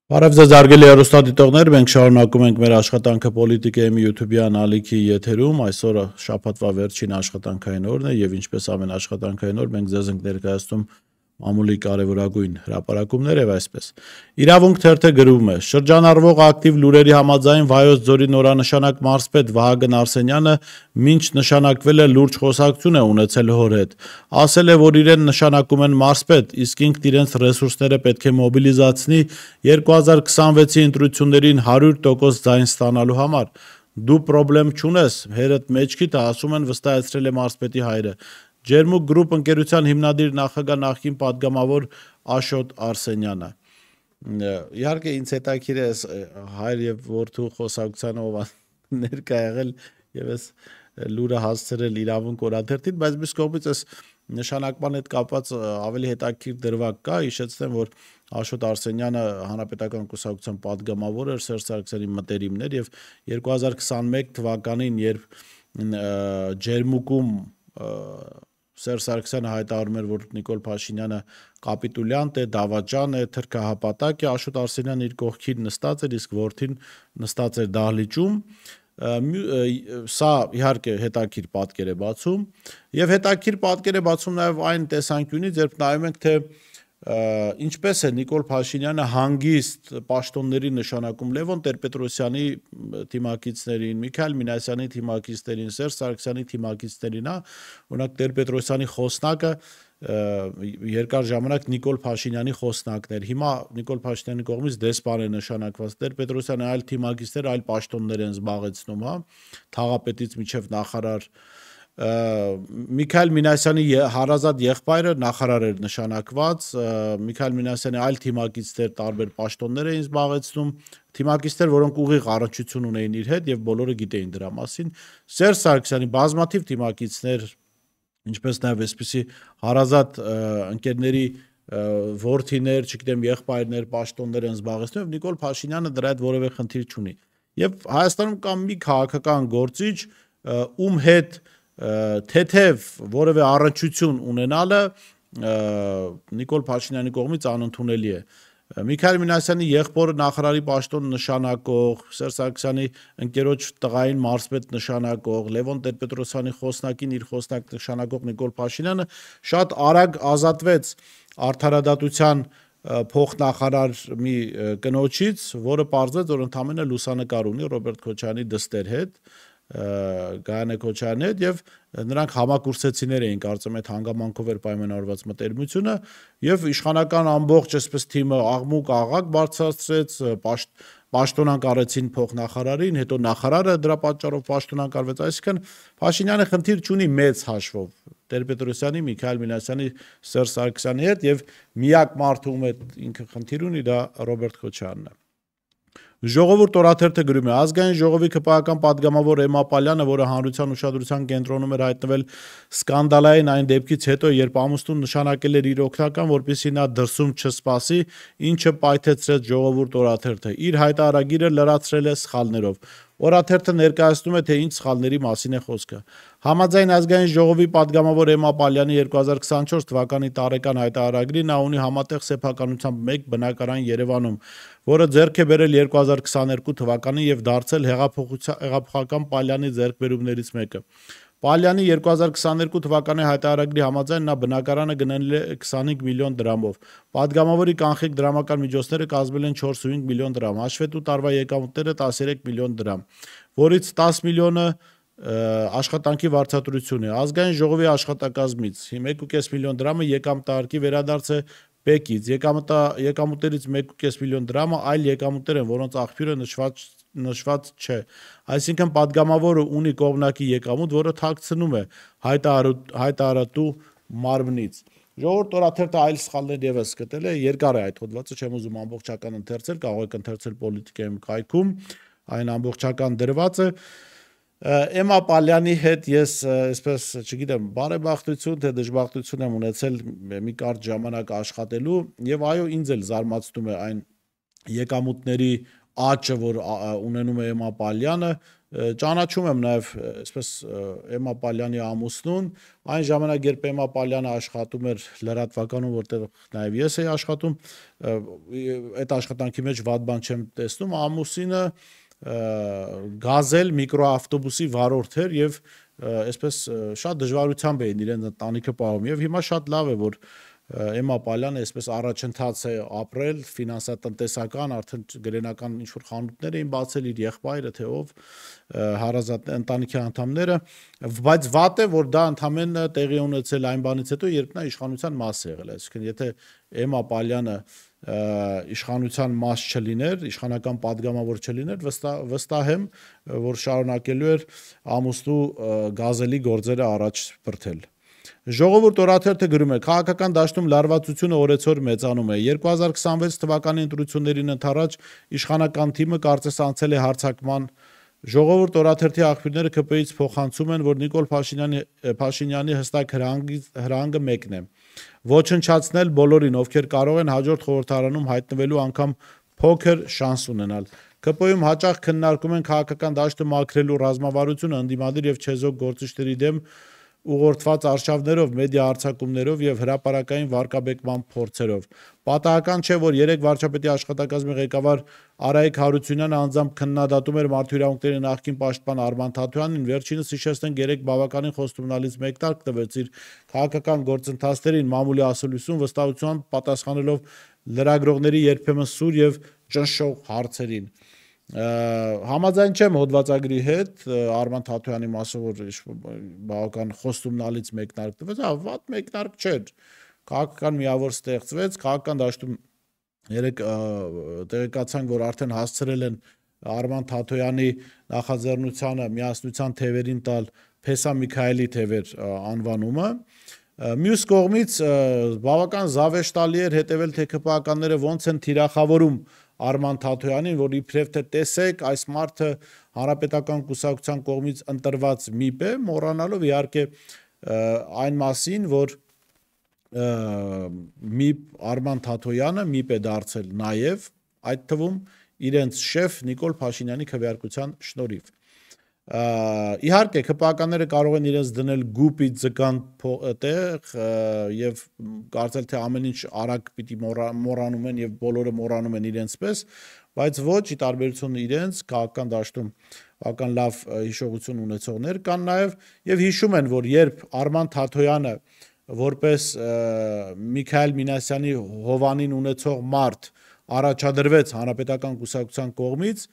Բարև ձեզ հարգելի հեռուստադիտողներ, մենք շարունակում ենք մեր աշխատանքը Պոլիտիկայում YouTube-յան ալիքի եթերում, այսօր շաբաթվա վերջին աշխատանքային օրն է եւ ինչպես ամեն աշխատանքային օր մենք ձեզ ենք ներկայացնում մամուլի կարևորագույն հրապարակումներ եւ այսպես։ Իրավունք թերթը գրում է. շրջանառվող ակտիվ լուրերի համաձայն Վայոց ձորի նորանշանակ մարզպետ Վահագն Արսենյանը մինչ նշանակվել է լուրջ խոսակցություն է ունեցել հոր հետ։ Ասել է, որ իրեն նշանակում են մարզպետ, իսկ ինքն իրենց ռեսուրսները պետք է մոբիլիզացնի 2026-ի ընտրություններին 100% ձայն ստանալու համար։ Դու պրոբլեմ չունես, հերդ մեջքիդ ասում են վստահեցրել է մարզպետի հայրը։ Ջերմուկ գրուպ ընկերության հիմնադիր նախագահ նախկին падգամավոր Աշոտ Արսենյանը։ Իհարկե ինձ հետաքրիր է հայր եւ որդու խոսակցության ով ներկա եղել եւ այս լուրը հասցրել իրավունք օրաթերթին, բայց մյուս կողմից այս նշանակման հետ կապված ավելի հետաքրքիր դրվագ կա, հիշեցնեմ, որ Աշոտ Արսենյանը հանրապետական կուսակցության падգամավոր էր Սերժ Սարգսյանի մտերիմներ եւ 2021 թվականին, երբ ջերմուկում Սերժ Սարգսյանը հայտարարում էր, որ Նիկոլ Փաշինյանը կապիտուլյանտ է, դավաճան է, թրքահապատակ է, Աշոտ Արսենյանը իր կողքին նստած էր, իսկ որդին նստած էր դահլիճում։ Սա իհարկե հետաքրքիր պատկեր է բացում եւ հետաքրքիր պատկեր է բացում նաեւ այն տեսանկյունից, երբ նայում ենք, թե ինչպես է Նիկոլ Փաշինյանը հանգիստ պաշտոնների նշանակում Լևոն Տեր-Պետրոսյանի թիմակիցներին, Միքայել Մինասյանի թիմակիցներին, Սերժ Սարգսյանի թիմակիցներին, օրինակ Տեր-Պետրոսյանի խոսնակը երկար ժամանակ Նիկոլ Փաշինյանի խոսնակն էր։ Հիմա Նիկոլ Փաշինյանի կողմից դեսպան է նշանակված։ Տեր-Պետրոսյանը այլ թիմակիցներ, այլ պաշտոններ են զբաղեցնում, թաղապետից մինչև նախարար։ Միքայել Մինասյանի հարազատ եղբայրը նախարար էր նշանակված, Միքայել Մինասյանի այլ թիմակիցներ տարբեր պաշտոններ էին զբաղեցնում, թիմակիցներ, որոնք ուղիղ առնչություն ունեին իր հետ եւ բոլորը գիտեին դրա մասին։ Սերժ Սարգսյանի բազմաթիվ թիմակիցներ, ինչպես նաեւ այսպիսի հարազատ ընկերների որդիներ, չգիտեմ, եղբայրներ, պաշտոններ են զբաղեցնում եւ Նիկոլ Փաշինյանը դրա հետ որևէ խնդիր չունի։ Եվ Հայաստանում կա մի քաղաքական գործիչ, ում հետ թեթև որևէ առնչություն ունենալը Նիկոլ Փաշինյանի կողմից անընդունելի է։ Միքայել Մինասյանի եղբորը նախարարի պաշտոն նշանակող, Սերժ Սարգսյանի ընկերոջ տղային մարզպետ նշանակող, Լևոն Տեր-Պետրոսյանի խոսնակին իր խոսնակ նշանակող Նիկոլ Փաշինյանը շատ արագ ազատվեց արդարադատության փոխնախարար մի կնոջից, որը պարզվեց, որ ընդամենը լուսանկար ունի Ռոբերտ Քոչարյանի դստեր հետ, Գայանե Քոչարյանի հետ, եւ նրանք համակուրսեցիներ էին, կարծեմ այդ հանգամանքով էր պայմանավորված մտերմությունը, եւ իշխանական ամբողջ այսպես թիմը աղմուկ-աղաղակ բարձրացրեց, պաշտոնանկարեցին փոխնախարարին, հետո նախարարը դրա պատճառով պաշտոնանկարվեց, այսինքն Փաշինյանը խնդիր չունի մեծ հաշվով Տեր-Պետրոսյանի, Միքայել Մինասյանի, Սերժ Սարգսյանի հետ, եւ միակ մարդը, ում հետ ինքը խնդիր ունի, դա Ռոբերտ Քոչարյանն է։ Ժողովուրդ օրաթերթը գրում է. ազգային ժողովի ԿՊԱ-ական падգամավոր Էմմա Պալյանը, որը հանրության ուշադրության կենտրոնում էր հայտնվել սկանդալային այն դեպքից հետո, երբ ամուսնուն նշանակել էր իր օգնական, որպեսզի նա դրսում չսպասի, ինչը պայթեցրեց Ժողովուրդ օրաթերթը, իր հայտարարագիրը լրացրել է սխալներով։ Օրաթերթը ներկայացնում է, թե ինչ սխալների մասին է խոսքը։ Համաձայն ազգային ժողովի падգամավոր Էմմա Պալյանի 2024 թվականի տարեկան հայտարարագրի նա ունի համատեղ սեփականությամբ 1 բնակարան Երևանում, որը ձեռք է բերել 2022 թվականին եւ դարձել հեղափոխական Պալյանի ձեռքբերումներից մեկը։ Պալյանի 2022 թվականի հայտարարագրի համաձայն նա բնակարանը գնել է 25 միլիոն դրամով։ Падգամավորի կանխիկ դրամական միջոցները կազմել են 4.5 միլիոն դրամ, հաշվետու տարվա եկամուտները 13 միլիոն դրամ, որից 10 միլիոնը աշխատանքի վարձատրություն է։ Ազգային ժողովի աշխատակազմից 1.5 միլիոն դրամը եկամտահարկի վերադարձ է Բեկից, եկամուտներից 1.5 միլիոն դրամը այլ եկամուտներ են, որոնց աղբյուրը նշված չէ։ Այսինքն падգամավորը ունի կողմնակի եկամուտ, որը թաքցնում է հայտարարատու մարմնից։ Ժողովուրդ օրաթերթը այլ սխալներ եւս գտել է, երկար է այդ հոդվածը, չեմ ուզում ամբողջական ընթերցել, կարող եք ընթերցել Պոլիտիկայում կայքում, այն ամբողջական դրված է։ Էմմա Պալյանի հետ ես այսպես, չգիտեմ, բարեբախտություն թե դժբախտություն եմ ունեցել մի կարճ ժամանակ աշխատելու եւ այո, ինձ էլ զարմացնում է այն եկամուտների աճը, որ ունենում է Էմմա Պալյանը, ճանաչում եմ նաև այսպես Էմմա Պալյանի ամուսնուն, այն ժամանակ երբ Էմմա Պալյանը աշխատում էր լրատվականում, որտեղ նաև ես էի աշխատում, այդ աշխատանքի մեջ վատ բան չեմ տեսնում, ամուսինը գազել միկրոավտոբուսի վարորդ էր եւ այսպես շատ դժվարությամբ էին իրենց ընտանիքը պահում եւ հիմա շատ լավ է, որ Էմմա Պալյանը այսպես առաջընթաց է ապրել, ֆինանսատնտեսական, արդեն գրենական ինչ-որ խանութներ էին բացել իր եղբայրը, թե ով, հարազատ ընտանիքի անդամները, բայց վատ է, որ դա ընդամենը տեղի ունեցել այն բանից հետո, երբ նա իշխանության մաս է եղել, այսինքն եթե Էմմա Պալյանը իշխանության մաս չլիներ, իշխանական падգամավոր չլիներ, վստահ եմ, որ շարունակելու էր ամուսնու գազելի գործերը առաջ բրթել։ Ժողովուրդ օրաթերթը գրում է. քաղաքական դաշտում լարվածությունը օրեցօր մեծանում է։ 2026 թվականի ընտրություններին ընդառաջ իշխանական թիմը կարծես անցել է հարձակման։ Ժողովուրդ օրաթերթի աղբյուրները ԿՊ-ից փոխանցում են, որ Նիկոլ Փաշինյանի հստակ հրահանգը մեկն է. ոչնչացնել բոլորին, ովքեր կարող են հաջորդ խորհրդարանում հայտնվելու անգամ փոքր շանս ունենալ։ ԿՊ-ում հաճախ քննարկում են քաղաքական դաշտը մաքրելու ռազմավարությունը ընդդիմադիր եւ չեզոք գործիչների դեմ ուղղորդված արշավներով, մեդիա արձակումներով եւ հրապարակային վարկաբեկման փորձերով։ Պատահական չէ, որ 3 վարչապետի աշխատակազմի ղեկավար Արայիկ Հարությունյանը անձամբ քննադատում էր մարդու իրավունքների նախկին պաշտպան Արման Թաթոյանին, վերջինս հիշեցնենք 3 բավականին խոստումնալից մեկնարկ տվեց իր քաղաքական գործընթացներին մամուլի ասուլիսում վստահությամբ պատասխանելով լրագրողների երբեմն սուր եւ ճնշող հարցերին։ Համաձայն չեմ հոդվածագրի հետ Արման Թաթոյանի մասով, որ բավական խոստումնալից մեկնարկ տվեց, վատ մեկնարկ չէր, քաղաքական միավոր ստեղծվեց, քաղաքական դաշտում երեք տեղեկացանք, որ արդեն հասցրել են Արման Թաթոյանի նախաձեռնությանը միասնության թևերին տալ Փեսա Միքայելի թևեր անվանումը։ Մյուս կողմից բավական զավեշտալի էր հետևել, թե ԿՊԱ-ականները ոնց են թիրախավորում Արման Թաթոյանին, որ իբրև թե տեսեք, այս մարդը հանրապետական կուսակցության կողմից ընտրված միպ է, մոռանալով իհարկե այն մասին, որ Արման Թաթոյանը միպ է դարձել նաև այդ թվում իրենց շեֆ Նիկոլ Փաշինյանի քվեարկության շնորհիվ։ Իհարկե ԿՊԱ-ականները կարող են իրենց դնել գուպի ձկան տեղ եւ կարծել թե ամեն ինչ արագ պիտի մոռանում են եւ բոլորը մոռանում են իրենց պես, բայց ոչ, ի տարբերություն իրենց քաղաքական դաշտում բավական լավ հիշողություն ունեցողներ կան նաեւ եւ հիշում են, որ երբ Արման Թաթոյանը որպես Միքայել Մինասյանի հովանին ունեցող մարդ առաջադրվեց հանրապետական կուսակցության կողմից,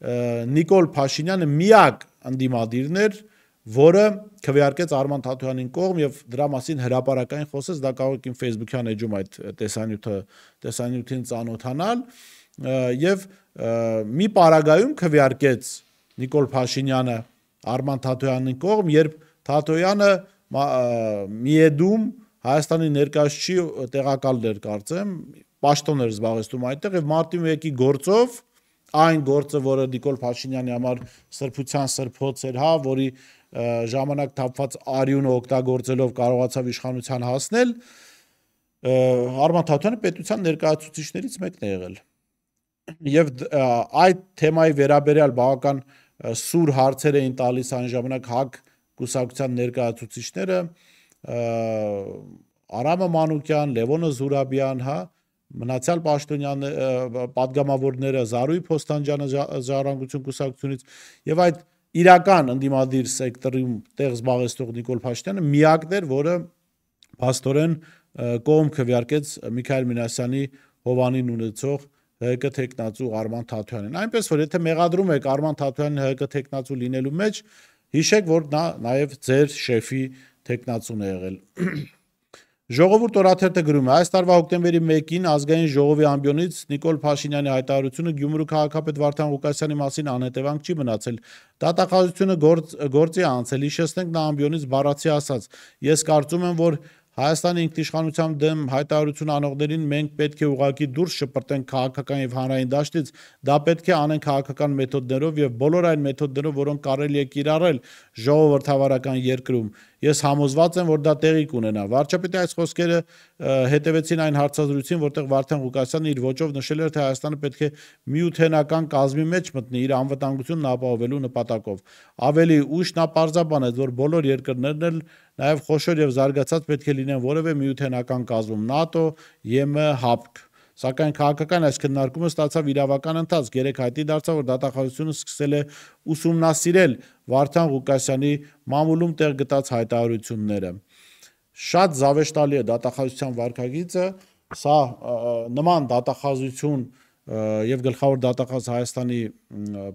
Նիկոլ Փաշինյանը միակ ընդդիմադիրն էր, որը քվեարկեց Արման Թաթոյանին կողմ եւ դրա մասին հրապարակային խոսեց, դա կարող եք իմ Facebook-յան էջում այդ տեսանյութին ծանոթանալ եւ մի պարագայում քվեարկեց Նիկոլ Փաշինյանը Արման Թաթոյանին կողմ, երբ Թաթոյանը Միեդում Հայաստանի ներկայացուցիչի տեղակալն էր, կարծեմ, պաշտոն էր զբաղեցնում այնտեղ եւ մարտի 1-ի գործով այն գործը, որը Նիկոլ Փաշինյանի համար սրբության սրբոց էր, որի ժամանակ թափված արյունը օգտագործելով կարողացավ իշխանության հասնել, Արման Թաթոյանը պետության ներկայացուցիչներից մեկն է եղել։ Եվ այդ թեմայի վերաբերյալ բավական սուր հարցեր էին տալիս այն ժամանակ ՀԱԿ կուսակցության ներկայացուցիչները, Արամը Մանուկյան, Լևոնը Զուրաբյան, մնացյալ պաշտոնյան պատգամավորները, Զարուհի Փոստանջյանը Ժառանգություն կուսակցությունից եւ այդ իրական ընդդիմադիր սեկտորում տեղ զբաղեցնող Նիկոլ Փաշինյանը միակն էր, որը փաստորեն կողմ քվեարկեց Միքայել Մինասյանի հովանին ունեցող ՀԿ թեկնածու Արման Թաթոյանին։ Այնպես որ եթե մեղադրում եք Արման Թաթոյանին ՀԿ թեկնածու լինելու մեջ, հիշեք, որ նա նաեւ ձեր շեֆի թեկնածուն է եղել։ Ժողովուրդ օրաթերթը գրում է. այս տարվա հոկտեմբերի 1-ին ազգային ժողովի ամբիոնից Նիկոլ Փաշինյանի հայտարարությունը Գյումրու քաղաքապետ Վարդան Ղուկասյանի մասին անհետևանք չի մնացել։ Դատախազությունը գործի անցել, հիշեցնենք նա ամբիոնից բառացի ասաց. ես կարծում եմ, որ Հայաստանի ինքնիշխանության դեմ հայտարարություն անողներին մենք պետք է ուղղակի դուրս շպրտենք քաղաքական եւ հանրային դաշտից, դա պետք է անեն քաղաքական մեթոդներով եւ բոլոր այն մեթոդներով, որոնք կարելի է կիրառել ժողովրդավարական երկրում։ Ես համոզված եմ, որ դա տեղի կունենա։ Վարչապետի այս խոսքերը հետևեցին այն հարցազրույցին, որտեղ Վարդան Ղուկասյանը իր ոճով նշել էր, թե Հայաստանը պետք է միութենական կազմի մեջ մտնի իր անվտանգությունն ապահովելու նպատակով։ Ավելի ուշ նա պարզաբանեց, որ բոլոր երկրներն էլ նաև խոշոր եւ զարգացած պետք է լինեն որևէ միութենական կազմում՝ ՆԱՏՕ, ԵՄ, ՀԱՊԿ։ Սակայն քաղաքական այս քննարկումը ստացավ իրավական ընթացք։ Երեք հայտի դարձավ, որ դատախազությունը սկսել է ուսումնասիրել Վարդան Ղուկասյանի մամուլում տեղ գտած հայտարարությունները։ Շատ զավեշտալի է դատախազության վարքագիծը, սա նման դատախազություն եւ գլխավոր դատախազ Հայաստանի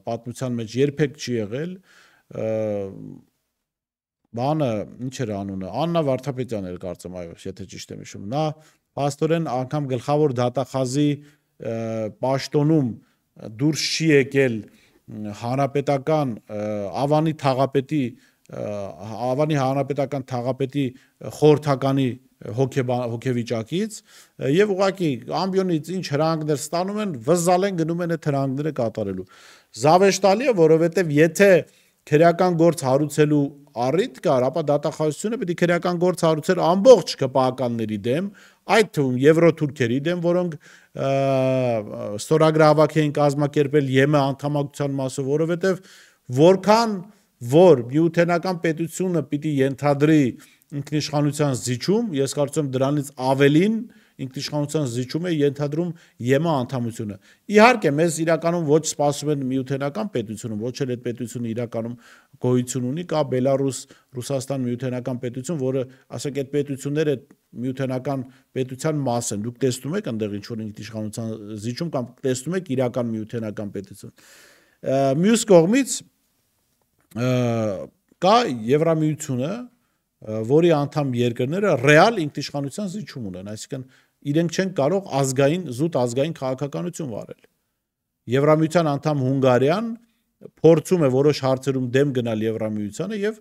պատմության մեջ երբեք չի եղել։ Բանը ինչ էր անունը, Աննա Վարդապետյան էր կարծեմ, այո, եթե ճիշտ եմ հիշում։ Նա փաստորեն անգամ գլխավոր դատախազի պաշտոնում դուրս չի եկել հանրապետական Ավանի հանրապետական թաղապետի խորհրդականի հոգեվիճակից եւ ուղղակի ամբիոնից ինչ հրանքներ ստանում են, վզզալեն գնում են այդ հրանքները կատարելու։ Զավեշտալի է, որովհետեւ եթե քրեական գործ հարուցելու առիթ կար, ապա դատախազությունը պետք է քրեական գործ հարուցեր ամբողջ ԿՊԱ-ականների դեմ, այդ թվում եվրոթուրքերի դեմ, որոնք ստորագրահավաք էին կազմակերպել ԵՄ անդամակցության մասով, որովհետև որքան որ միութենական պետությունը պիտի ենթադրի ինքնիշխանության զիջում, ես կարծում եմ դրանից ավելին ինքնիշխանության զիջում է ենթադրում ԵՄ անդամությունը։ Իհարկե, մեզ իրականում ոչ սպասում են միութենական պետությունում, ոչ էլ այդ պետությունը իրականում գոյություն ունի, կա Բելարուս, Ռուսաստան միութենական պետություն, որը, ասենք, այդ պետությունները միութենական պետության մաս են։ Դուք տեսնում եք այնտեղ ինչ-որ ինքնիշխանության զիջում կամ տեսնում եք իրական միութենական պետություն։ Մյուս կողմից կա Եվրամիությունը, որի անդամ երկրները ռեալ ինքնիշխանության զիջում ունեն, այսինքն իրենք չեն կարող զուտ ազգային քաղաքականություն վարել։ Եվրամիության անդամ Հունգարիան փորձում է որոշ հարցերում դեմ գնալ Եվրամիությանը եւ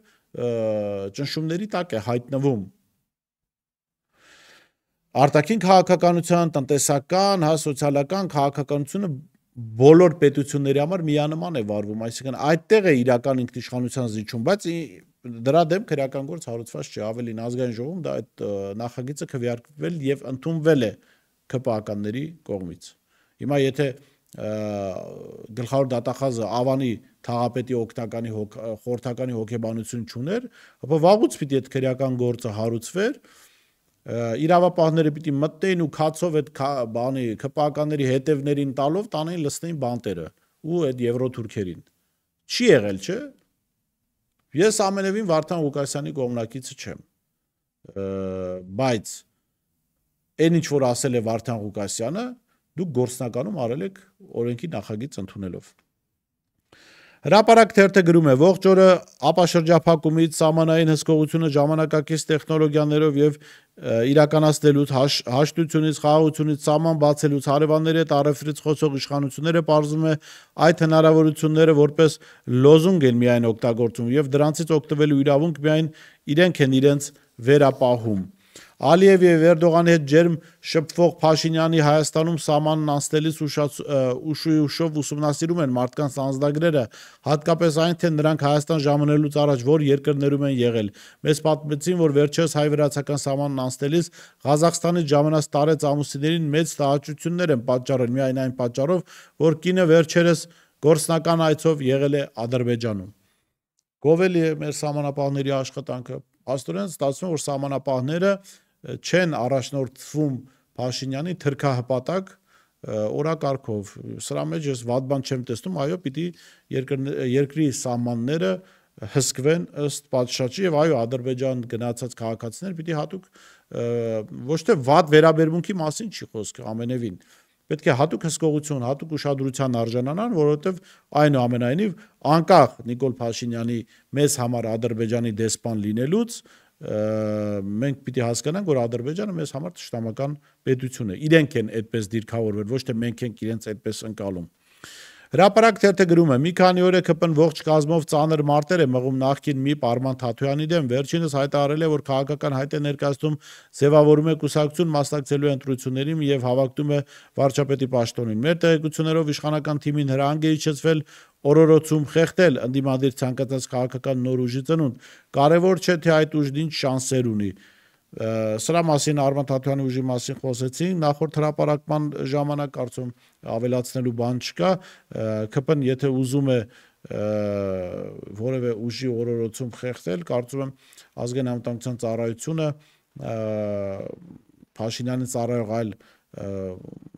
ճնշումների տակ է հայտնվում։ Արտաքին քաղաքականության, տնտեսական, սոցիալական քաղաքականությունը բոլոր պետությունների համար միանման է վարվում, այսինքն այդտեղ է իրական ինքնիշխանության զիջում, բայց դրա դեմ քրեական գործ հարուցված չի, ավելին ազգային ժողովում դա այդ նախագիծը քվեարկվել եւ ընդունվել է ԿՊԱ-ականների կողմից։ Հիմա եթե գլխավոր դատախազը Ավանի թաղապետի օգնականի խորհրդականի հոգեբանություն չուներ, ապա վաղուց պիտի այդ քրեական գործը հարուցվեր, իրավապահները պիտի մտնեին ու քացով այդ բանի ԿՊԱ-ականների հետևներին տալով տանեին լցնեին բանտերը ու այդ եվրոթուրքերին։ Չի եղել, չէ՞։ Ես ամենևին Վարդան Ղուկասյանի կողմնակիցը չեմ, բայց այն ինչ որ ասել է Վարդան Ղուկասյանը, դուք գործնականում արել եք օրենքի նախագիծ ընդունելով։ Հրապարակ թերթը գրում է. ողջ օրը ապաշրջափակումից, սահմանային հսկողությունը, ժամանակակից տեխնոլոգիաներով եւ իրականացնելուց, հաշտությունից, խաղաղությունից, սահման բացելուց, հարևանների հետ առևտրից խոսող իշխանությունները պարզում է այդ հնարավորությունները որպես լոզունգ են միայն օգտագործում եւ դրանցից օգտվելու իրավունք միայն իրենք են իրենց վերապահում։ Ալիևի եւ Էրդողանի հետ ջերմ շփվող Փաշինյանի Հայաստանում սահմանն անցնելիս ուշով ուսումնասիրում են մարդկանց անձնագրերը, հատկապես այն, թե նրանք Հայաստան ժամանելուց առաջ որ երկրներում են եղել։ Մեզ պատմեցին, որ վերջերս հայ-վրացական սահմանն անցնելիս Ղազախստանից ժամանած տարեց ամուսիններին մեծ տհաճություններ են պատճառել միայն այն պատճառով, որ կինը վերջերս գործնական այցով եղել է Ադրբեջանում։ Գովելի է մեր սահմանապահների աշխատանքը։ Աստորեն ստացվում, որ սահմանապահները չեն առաջնորդվում Փաշինյանի թրքահպատակ օրակարգով։ Սրա մեջ ես վատ բան չեմ տեսնում, այո, պիտի երկրի սահմանները հսկվեն ըստ պատշաճի եւ այո, Ադրբեջան գնացած քաղաքացիներ պիտի հատուկ ոչ թե վատ վերաբերմունքի մասին չի խոսքը, ամենևին։ Պետք է հատուկ հսկողություն, հատուկ ուշադրության արժանանան, որովհետև այնուամենայնիվ անկախ Նիկոլ Փաշինյանի մեզ համար Ադրբեջանի դեսպան լինելուց մենք պիտի հասկանանք, որ Ադրբեջանը մեզ համար ճշտամական պետություն է։ Իրենք են այդպես դիրքավորվել, ոչ թե մենք ենք իրենց այդպես ընկալում։ Հրապարակ թերթը գրում է. մի քանի օր է ԿՊ-ն ողջ կազմով ծանր մարտեր է մղում նախկին ՄԻՊ Արման Թաթոյանի դեմ, վերջինս հայտարարել է, որ քաղաքական հայտ է ներկայացնում, ձևավորում է կուսակցություն, մասնակցելու է ընտրություններին եւ հավակնում է վարչապետի պաշտոնին։ Մեր տեղեկություններով իշխանական թիմին հրահանգ է իջեցվել օրորոցում խեղդել ընդդիմադիր ցանկացած քաղաքական նոր ուժի ծնունդ։ Կարևոր չէ, թե այդ ուժն ինչ շանսեր ունի։ Սրա մասին Արման Թաթոյանի ուժի մասին խոսեցին նախորդ հրապարակման ժամանակ, կարծում ավելացնելու բան չկա, ԿՊ-ն եթե ուզում է որևէ ուժի օրորոցում խեղդել, կարծում եմ ազգային անվտանգության ծառայությունը Փաշինյանի ծառայող այլ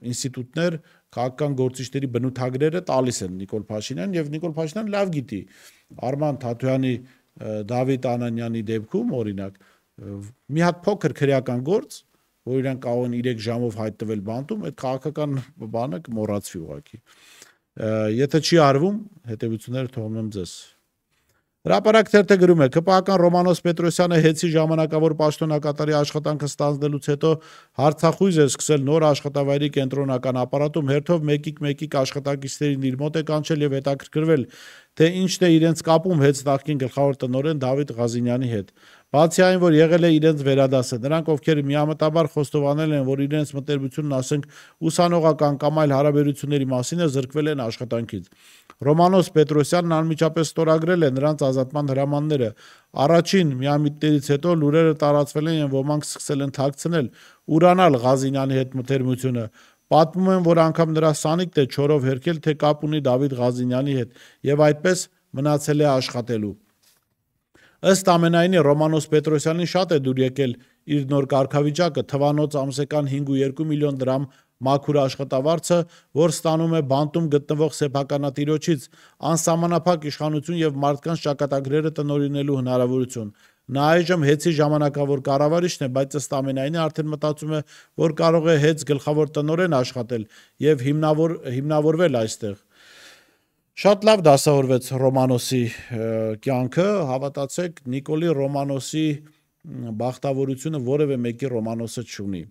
ինստիտուտներ քաղաքական գործիչների բնութագրերը տալիս են Նիկոլ Փաշինյանին եւ Նիկոլ Փաշինյանը լավ գիտի Արման Թաթոյանի Դավիթ Անանյանի դեպքում օրինակ մի հատ փոքր քրեական գործ, որ իրենք կարող են 3 ժամով հայտնվել բանտում, այդ քաղաքական բանը կմոռացվի ուղղակի։ Եթե չի արվում, հետևությունները թողնում եմ ձեզ։ Հրապարակ թերթը գրում է. ԿՊԱ-ական Ռոմանոս Պետրոսյանը հեծի ժամանակավոր պաշտոնակատարի աշխատանքը ստանձնելուց հետո հարցախույզ է սկսել նոր աշխատավայրի կենտրոնական ապարատում հերթով մեկիկ աշխատակիցներին իր մոտ է կանչել եւ հետաքրքրվել, թե ինչն է իրենց կապում հեծ նախկին գլխավոր տնօրեն Դավիթ Ղազինյանի հետ։ Բացի այն, որ եղել է իրենց վերադասը, նրանք ովքեր միամտաբար խոստովանել են, որ իրենց մտերմությունն ասենք ուսանողական կամ այլ հարաբերությունների մասին է, զրկվել են աշխատանքից։ Ռոմանոս Պետրոսյանն անմիջապես ստորագրել է նրանց ազատման հրամանները։ Առաջին միամիտներից հետո լուրերը տարածվել են եւ ոմանք սկսել են թաքցնել, ուրանալ Ղազինյանի հետ մտերմությունը։ Պատմում են, որ անգամ նրա սանիկն է չորով հերքել, թե կապ ունի Դավիթ Ղազինյանի հետ եւ այդպես մնացել է աշխատելու։ Ըստ ամենայնի Ռոմանոս Պետրոսյանին շատ է դուր եկել իր նոր կարգավիճակը, թվանոց ամսական 5.2 միլիոն դրամ մաքուր աշխատավարձը, որ ստանում է բանտում գտնվող սեփականատիրոջից, անսահմանափակ իշխանություն եւ մարդկանց ճակատագրերը տնօրինելու հնարավորություն։ Նա այժմ հեծի ժամանակավոր կառավարիչն է, բայց ըստ ամենայնի արդեն մտածում է, որ կարող է հեծ գլխավոր տնօրեն աշխատել եւ հիմնավորվել այստեղ։ Շատ լավ դասավորվեց Ռոմանոսի կյանքը, հավատացեք, Նիկոլի Ռոմանոսի բախտավորությունը որևէ մեկի Ռոմանոսը չունի։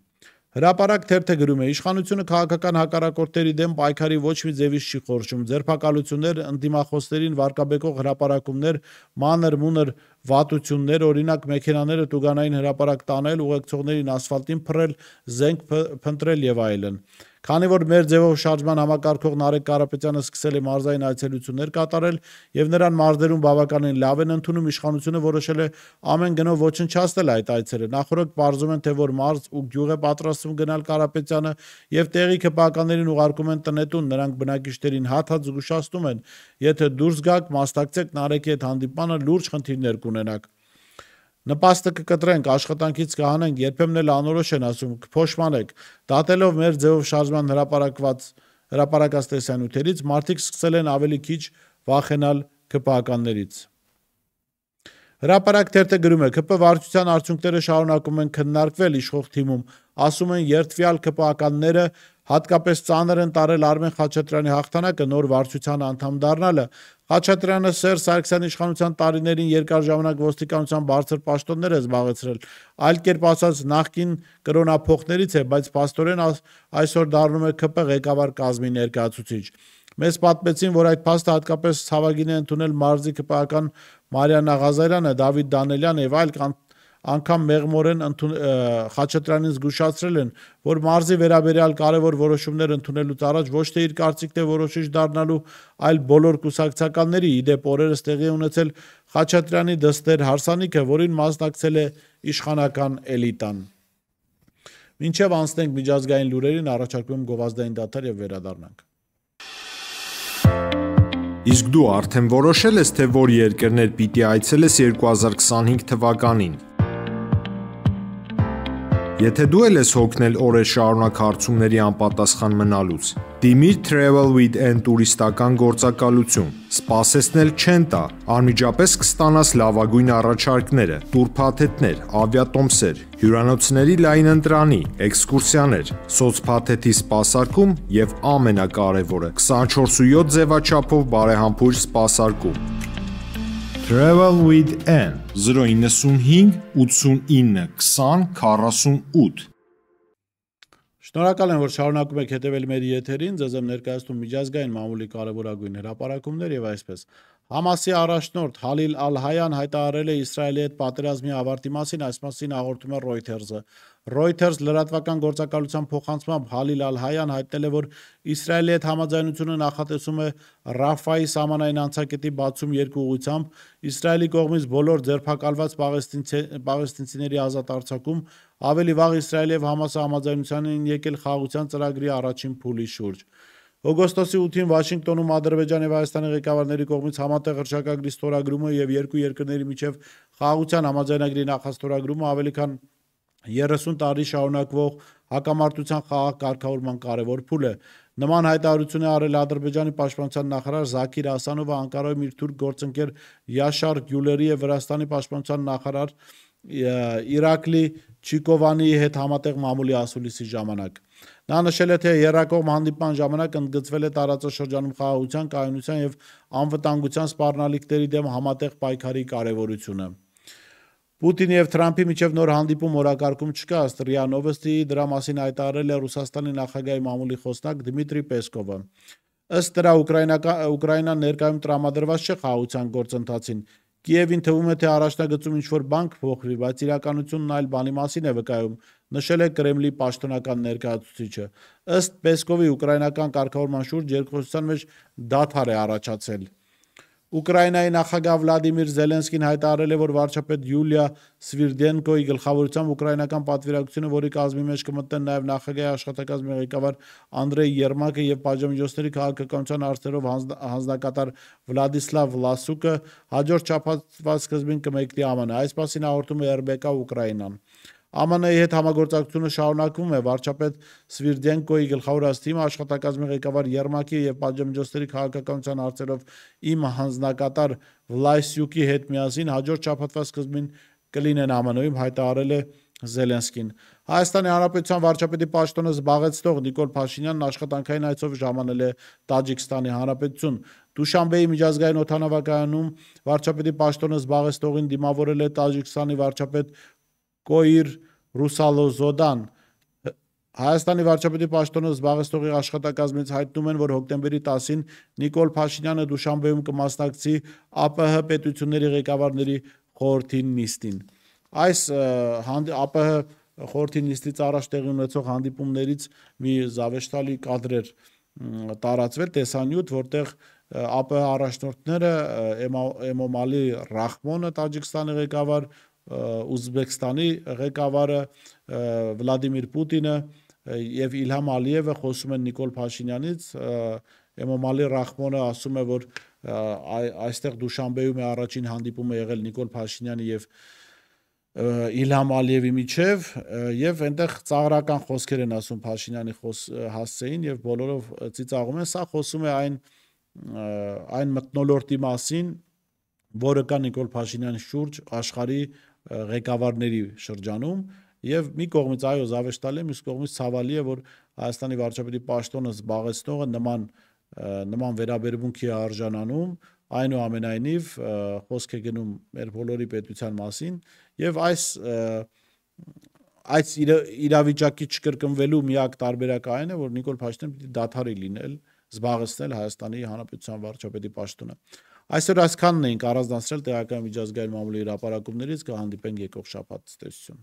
Հրապարակ թերթը գրում է. իշխանությունը քաղաքական հակառակորդների դեմ պայքարի ոչ մի ձևից չի խորշում, ձերբակալություններ, ընդդիմախոսներին վարկաբեկող հրապարակումներ, մանր-մունր վատություններ, օրինակ մեքենաները տուգանային հրապարակ տանել, ուղեկցողներին ասֆալտին փռել, զենք փնտրել եւ այլն։ Քանի որ մեր ձևով շարժման համակարգող Նարեկ Կարապետյանը սկսել է մարզային այցելություններ կատարել եւ նրան մարզերում բավականին լավ են ընդունում, իշխանությունը որոշել է ամեն գնով ոչնչացնել այդ այցերը։ Նախորդ պարզում են, թե որ մարզ ու գյուղ է պատրաստվում գնալ Կարապետյանը եւ տեղի ԿՊԱ-ականներին ուղարկում են տնետուն, նրանք բնակիչներին հատ-հատ զգուշացնում են, եթե դուրս գաք, մասնակցեք Նարեկի հետ հանդիպմանը, լուրջ խնդիրներ կունենաք։ Նպաստը կկտրենք, աշխատանքից կհանենք, երբեմն էլ անորոշ են ասում, կփոշմանեք։ Դատելով մեր ձևով շարժման հրապարակած տեսանյութերից, մարդիկ սկսել են ավելի քիչ վախենալ ԿՊԱ-ականներից։ Հրապարակ թերթը գրում է. ԿՊ վարչության արդյունքները շարունակում են քննարկվել իշխող թիմում, ասում են երդվյալ ԿՊԱ-ականները հատկապես ծանր են տարել Արմեն Խաչատրյանի հաղթանակը, նոր վարչության անդամ դառնալը։ Խաչատրյանը Սերժ Սարգսյանի իշխանության տարիներին երկար ժամանակ ոստիկանության բարձր պաշտոններ է զբաղեցրել, այլ կերպ ասած նախկին կրոնափոխներից է, բայց փաստորեն այսօր դառնում է ԿՊ ղեկավար կազմի ներկայացուցիչ։ Մեզ պատմեցին, որ այդ փաստը հատկապես ցավագին է ընդունել մարզի ԿՊԱ-ական Մարիաննա Ղազարյանը, Դավիթ Դանելյանը եւ այլ անգամ մեղմորեն Խաչատրյանին զգուշացրել են, որ մարզի վերաբերյալ կարևոր որոշումներ ընդունելուց առաջ ոչ թե իր կարծիքն է որոշիչ դառնալու, այլ բոլոր կուսակցականների, իդեպ օրերս տեղի ունեցել Խաչատրյանի դստեր հարսանիքը, որին մասնակցել է իշխանական էլիտան։ Մինչև անցնենք միջազգային լուրերին, առաջարկում եմ գովազդային դադար եւ վերադառնանք։ Իսկ դու արդեն որոշել ես, թե որ երկրներ պիտի այցելես 2025 թվականին։ Եթե դու ես հոգնել օրեր շարունակ հարցումների անպատասխան մնալուց, դիմիր Travel with N տուրիստական գործակալություն, սպասեցնել չեն տա, անմիջապես կստանաս լավագույն առաջարկները, տուրփաթեթներ, ավիատոմսեր, հյուրանոցների լայն ընտրանի, էքսկուրսիաներ, սոցփաթեթի սպասարկում եւ ամենակարևորը 24/7 ձևաչափով բարեհամբույր սպասարկում։ Travel with N 095 89 20 48 Շատ Շնորհակալ եմ, որ շարունակում եք հետևել մեր եթերին, ձեզ եմ ներկայացնում միջազգային մամուլի կարևորագույն հրապարակումներ եւ այսպես։ Համասի առաջնորդ Հալիլ Ալ-Հայան հայտարարել է Իսրայելի հետ պատերազմի ավարտի մասին, այս մասին հաղորդում է Reuters-ը։ Reuters լրատվական գործակալության փոխանցմամբ Հալիլ Ալ-Հայան հայտնել է, որ Իսրայելի հետ համաձայնությունը նախատեսում է Ռաֆայի սահմանային անցակետի բացում երկու ուղղությամբ, Իսրայելի կողմից բոլոր ձերբակալված պաղեստինցիների ազատ արձակում, ավելի վաղ Իսրայելի եւ Համասի համաձայնության են եկել խաղաղության ծրագրի առաջին փուլի շուրջ։ Օգոստոսի 8-ին Վաշինգտոնում Ադրբեջանի եւ Հայաստանի ղեկավարների կողմից համատեղ հռչակագրի ստորագրումը եւ երկու երկրների միջև խաղաղության համաձայնագրի նախաստորագրումը ավելի քան 30 տարի շարունակվող հակամարտության խաղաղ կարգավորման կարևոր փուլ է։ Նման հայտարարություն է արել Ադրբեջանի պաշտպանության նախարար Զաքիր Ասանովը Անկարայում իր թուրք գործընկեր Յաշար Գյուլերի եւ Վրաստանի պաշտպանության նախարար Իրակլի Չիկովանի հետ համատեղ մամուլի ասուլիսի ժամանակ։ Նա նշել է, թե եռակողմ հանդիպման ժամանակ ընդգծվել է տարածաշրջանում խաղաղության, կայունության եւ անվտանգության սպառնալիքների դեմ համատեղ պայքարի կարեւորությունը։ Պուտինի եւ Թրամփի միջև նոր հանդիպում օրակարգում չկա, ըստ ՌԻԱ Նովոստիի, դրա մասին հայտարարել է Ռուսաստանի նախագահի մամուլի խոսնակ Դմիտրի Պեսկովը։ Ըստ դրա Ուկրաինան ներկայում տրամադրված չէ խաղաղության գործընթացին։ Կիևին թվում է, թե առաջնագծում ինչ-որ բան կփոխվի, բայց իրականությունն այլ բանի մասին է վկայում, նշել է Կրեմլի պաշտոնական ներկայացուցիչը։ Ըստ Պեսկովի ուկրաինական կարգավորման շուրջ երկխոսության մեջ դադար է առաջացել։ Ուկրաինայի նախագահ Վլադիմիր Զելենսկին հայտարարել է, որ վարչապետ Յուլիա Սվիրդենկոյի գլխավորությամբ ուկրաինական պատվիրակությունը, որի կազմի մեջ կմտնեն նաև նախագահի աշխատակազմի ղեկավար Անդրեյ Երմակը եւ պատժամիջոցների քաղաքականության հարցերով հանձնակատար Վլադիսլավ Վլասուկը հաջորդ շաբաթվա սկզբին կմեկնի ԱՄՆ։ Այս մասին հաղորդում է RBK Ուկրաինան։ ԱՄՆ-ի հետ համագործակցությունը շարունակվում է վարչապետ Սվիրդենկոյի գլխավորած թիմը աշխատակազմի ղեկավար Երմակի եւ պատժամիջոցների քաղաքականության հարցերով իմ հանձնակատար Վլասյուկի հետ միասին հաջորդ շաբաթվա սկզբին կլինեն ԱՄՆ-ում, հայտարարել է Զելենսկին։ Հայաստանի Հանրապետության վարչապետի պաշտոնը զբաղեցնող Նիկոլ Փաշինյանն աշխատանքային այցով ժամանել է Տաջիկստանի Հանրապետություն։ Դուշանբեի միջազգային օդանավակայանում վարչապետի պաշտոնը զբաղեցնողին դիմավորել է Տաջիկստանի վարչապետ Կոիր Ռուսալոզոդան։ Հայաստանի վարչապետի պաշտոնը զբաղեցնողի աշխատակազմից հայտնում են, որ հոկտեմբերի 10-ին Նիկոլ Փաշինյանը Դուշանբեում կմասնակցի ԱՊՀ պետությունների ղեկավարների խորհրդի նիստին։ Այս ԱՊՀ խորհրդի նիստից առաջ տեղի ունեցող հանդիպումներից մի զավեշտալի կադր էր տարածվել տեսանյութ, որտեղ ԱՊՀ առաջնորդները Էմոմալի Ռախմոնը Տաջիկստանի ղեկավար, Ուզբեկստանի ղեկավարը Վլադիմիր Պուտինը եւ Իլհամ Ալիևը խոսում են Նիկոլ Փաշինյանից։ Էմոմալի Ռախմոնը ասում է, որ այստեղ Դուշանբեում է առաջին հանդիպումը եղել Նիկոլ Փաշինյանի եւ Իլհամ Ալիևի միջև եւ այնտեղ ծաղրական խոսքեր են ասում Փաշինյանի հասցեին եւ բոլորով ծիծաղում են։ Սա խոսում է այն մթնոլորտի մասին, որը կա Նիկոլ Փաշինյանի շուրջ աշխարհի ղեկավարների շրջանում եւ մի կողմից այո զավեշտալի է, մյուս կողմից ցավալի է, որ Հայաստանի վարչապետի պաշտոնը զբաղեցնողը նման վերաբերմունքի է արժանանում, այնուամենայնիվ խոսք է գնում մեր բոլորի պետության մասին եւ այս իրավիճակի չկրկնվելու միակ տարբերակը այն է, որ Նիկոլ Փաշինյանը պիտի դադարի լինել զբաղեցնել Հայաստանի Հանրապետության վարչապետի պաշտոնը։ Այսօր այսքանն էինք առանձնացրել տեղական միջազգային մամուլի հրապարակումներից, կհանդիպենք եկող շաբաթ, ցտեսություն։